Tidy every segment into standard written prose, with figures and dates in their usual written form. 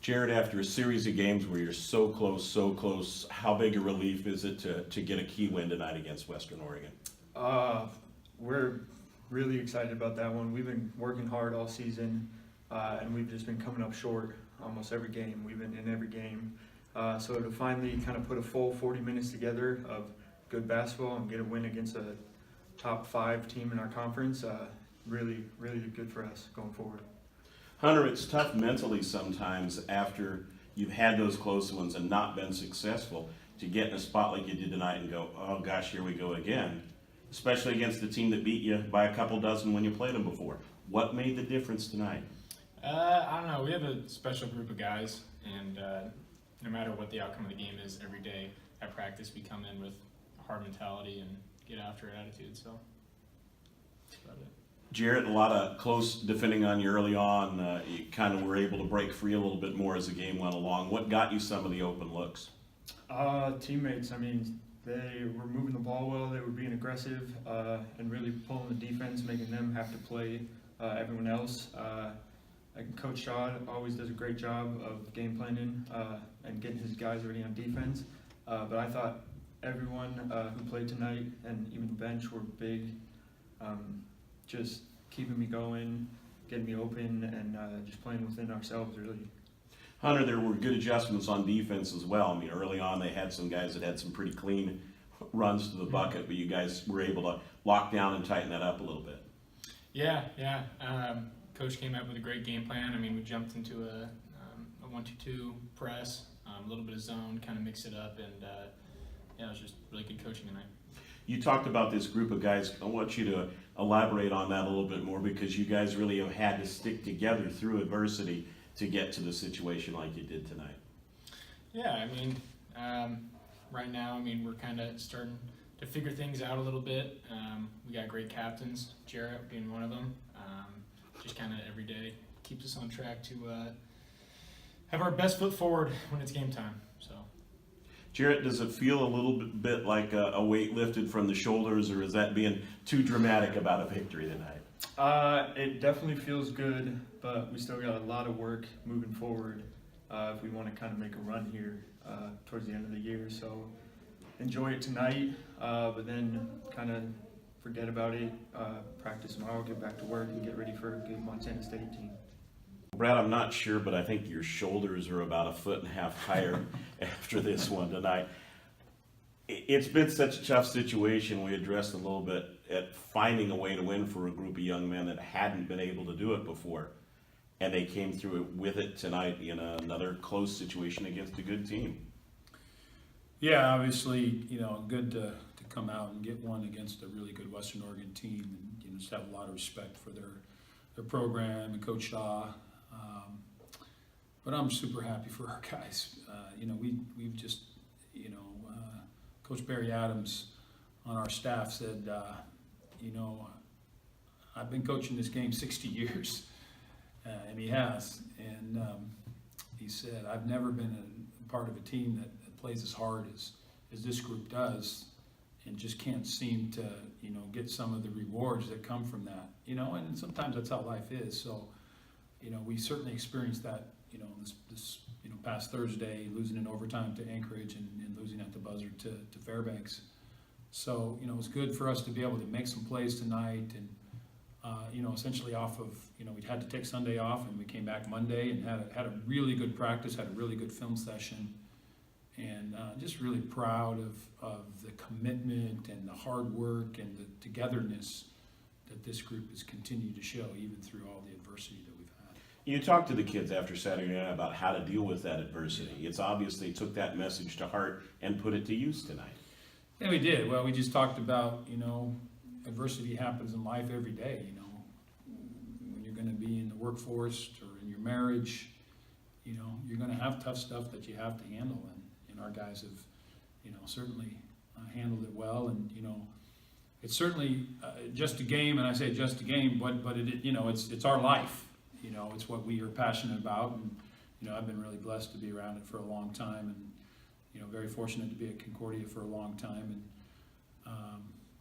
Jarrett, after a series of games where you're so close, how big a relief is it to get a key win tonight against Western Oregon? We're really excited about that one. We've been working hard all season, and we've just been coming up short almost every game. We've been in every game. So to finally kind of put a full 40 minutes together of good basketball and get a win against a top 5 team in our conference, really good for us going forward. Hunter, it's tough mentally sometimes after you've had those close ones and not been successful to get in a spot like you did tonight and go, oh gosh, here we go again, especially against the team that beat you by a couple dozen when you played them before. What made the difference tonight? I don't know. We have a special group of guys, and no matter what the outcome of the game is, every day at practice we come in with a hard mentality and get after it attitude, so that's about it. Jarrett, a lot of close defending on you early on. You kind of were able to break free a little bit more as the game went along. What got you some of the open looks? Teammates, I mean, they were moving the ball well, they were being aggressive, and really pulling the defense, making them have to play everyone else. Coach Tod always does a great job of game planning and getting his guys ready on defense. But I thought everyone who played tonight and even the bench were big, just keeping me going, getting me open, and just playing within ourselves, really. Hunter, there were good adjustments on defense as well. I mean, early on they had some guys that had some pretty clean runs to the bucket, but you guys were able to lock down and tighten that up a little bit. Yeah. Coach came up with a great game plan. I mean, we jumped into a 1-2-2 press, a little bit of zone, kind of mix it up, and it was just really good coaching tonight. You talked about this group of guys. I want you to elaborate on that a little bit more because you guys really have had to stick together through adversity to get to the situation like you did tonight. Yeah, I mean, right now, we're kind of starting to figure things out a little bit. We got great captains, Jarrett being one of them. Just kind of every day keeps us on track to have our best foot forward when it's game time. So, Jarrett, does it feel a little bit like a weight lifted from the shoulders, or is that being too dramatic about a victory tonight? It definitely feels good, but we still got a lot of work moving forward if we want to kind of make a run here towards the end of the year. So enjoy it tonight, but then kind of forget about it, practice tomorrow, get back to work, and get ready for a good Montana State team. Brad, I'm not sure, but I think your shoulders are about 1.5 feet higher after this one tonight. It's been such a tough situation. We addressed a little bit at finding a way to win for a group of young men that hadn't been able to do it before. And they came through it with it tonight in another close situation against a good team. Yeah, obviously, good to come out and get one against a really good Western Oregon team, and just have a lot of respect for their program and Coach Shaw. But I'm super happy for our guys. We've just, Coach Barry Adams on our staff said, I've been coaching this game 60 years, and he has. And he said, I've never been a part of a team that plays as hard as this group does, and just can't seem to, get some of the rewards that come from that, and sometimes that's how life is. So, we certainly experienced that, this past Thursday, losing in overtime to Anchorage and losing at the buzzer to Fairbanks. So, it's good for us to be able to make some plays tonight, and, essentially off of, we'd had to take Sunday off, and we came back Monday and had a really good practice, had a really good film session. And just really proud of the commitment and the hard work and the togetherness that this group has continued to show, even through all the adversity that we've had. You talked to the kids after Saturday night about how to deal with that adversity. It's obvious they took that message to heart and put it to use tonight. Yeah, we did. Well, we just talked about, adversity happens in life every day, when you're going to be in the workforce or in your marriage, you're going to have tough stuff that you have to handle. And our guys have, certainly handled it well. And, it's certainly just a game, and I say just a game, but it, it's our life. It's what we are passionate about. And, I've been really blessed to be around it for a long time, and, very fortunate to be at Concordia for a long time. And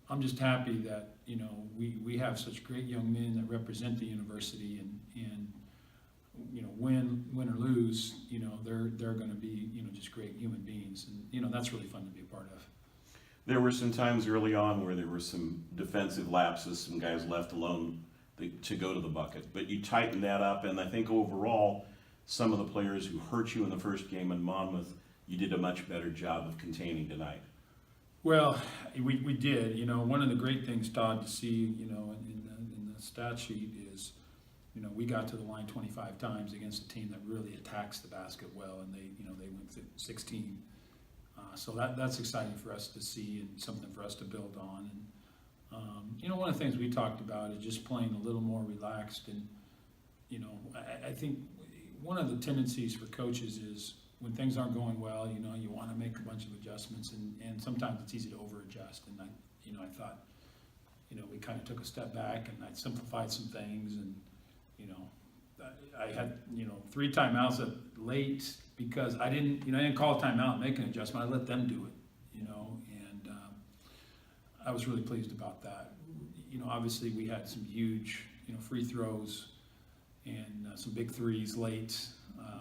I'm just happy that, we have such great young men that represent the university, and win or lose, just great human beings, and, you know, that's really fun to be a part of. There were some times early on where there were some defensive lapses, some guys left alone to go to the bucket. But you tightened that up, and I think overall, some of the players who hurt you in the first game in Monmouth, you did a much better job of containing tonight. Well, we did. You know, one of the great things, Todd, to see, you know, in the stat sheet is, you know, we got to the line 25 times against a team that really attacks the basket well, and they went 16. So that's exciting for us to see and something for us to build on. And you know, one of the things we talked about is just playing a little more relaxed. And you know, I think one of the tendencies for coaches is when things aren't going well, you know, you want to make a bunch of adjustments, and sometimes it's easy to over-adjust. And I thought, you know, we kind of took a step back, and I simplified some things, and you know, I had, you know, 3 timeouts late because I didn't call a timeout and make an adjustment. I let them do it, you know, and I was really pleased about that. You know, obviously we had some huge, you know, free throws and some big threes late,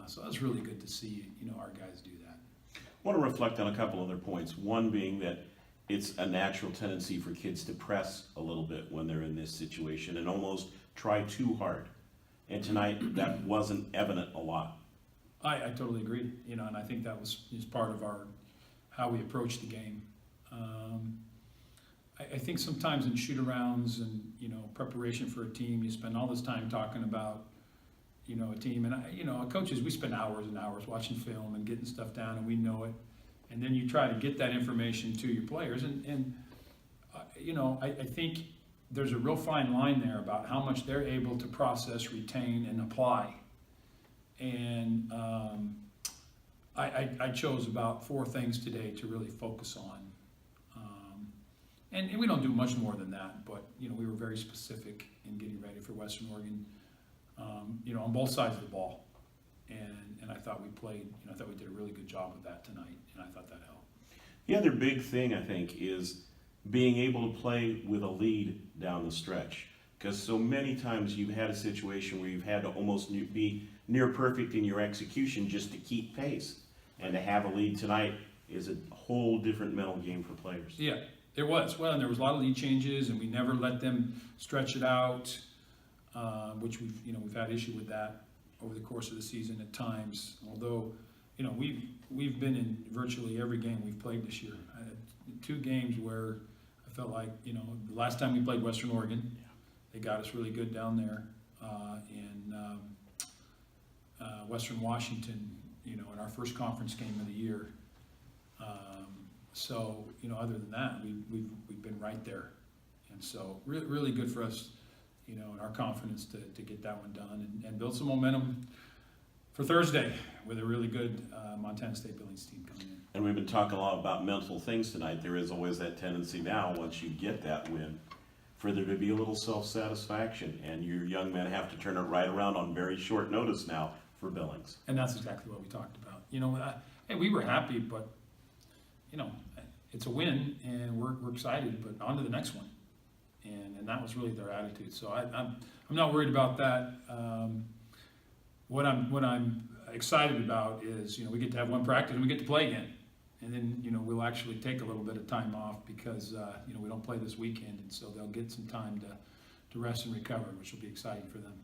so that was really good to see, you know, our guys do that. I want to reflect on a couple other points. One being that it's a natural tendency for kids to press a little bit when they're in this situation and almost try too hard. And tonight, that wasn't evident a lot. I totally agree, you know, and I think that was just part of how we approached the game. I think sometimes in shoot-arounds and, you know, preparation for a team, you spend all this time talking about, you know, a team. And, you know, coaches, we spend hours and hours watching film and getting stuff down, and we know it. And then you try to get that information to your players. And you know, I think there's a real fine line there about how much they're able to process, retain, and apply. And I chose about 4 things today to really focus on. And we don't do much more than that, but, you know, we were very specific in getting ready for Western Oregon, you know, on both sides of the ball. And I thought we played, you know, I thought we did a really good job of that tonight, and I thought that helped. The other big thing, I think, is being able to play with a lead down the stretch. Because so many times you've had a situation where you've had to almost be near perfect in your execution just to keep pace. And to have a lead tonight is a whole different mental game for players. Yeah, it was. Well, and there was a lot of lead changes, and we never let them stretch it out, which we've had issue with that over the course of the season at times. Although, you know, we've been in virtually every game we've played this year. I had 2 games where I felt like, you know, the last time we played Western Oregon, they got us really good down there. In Western Washington, you know, in our first conference game of the year. So, you know, other than that, we've been right there. And so really good for us, you know, and our confidence to get that one done and build some momentum for Thursday with a really good Montana State Billings team coming in. And we've been talking a lot about mental things tonight. There is always that tendency now, once you get that win, for there to be a little self-satisfaction. And your young men have to turn it right around on very short notice now for Billings. And that's exactly what we talked about. You know, hey, we were happy, but, you know, it's a win, and we're excited, but on to the next one. And that was really their attitude. So I'm not worried about that. What I'm excited about is, you know, we get to have one practice and we get to play again. And then, you know, we'll actually take a little bit of time off because, you know, we don't play this weekend. And so they'll get some time to rest and recover, which will be exciting for them.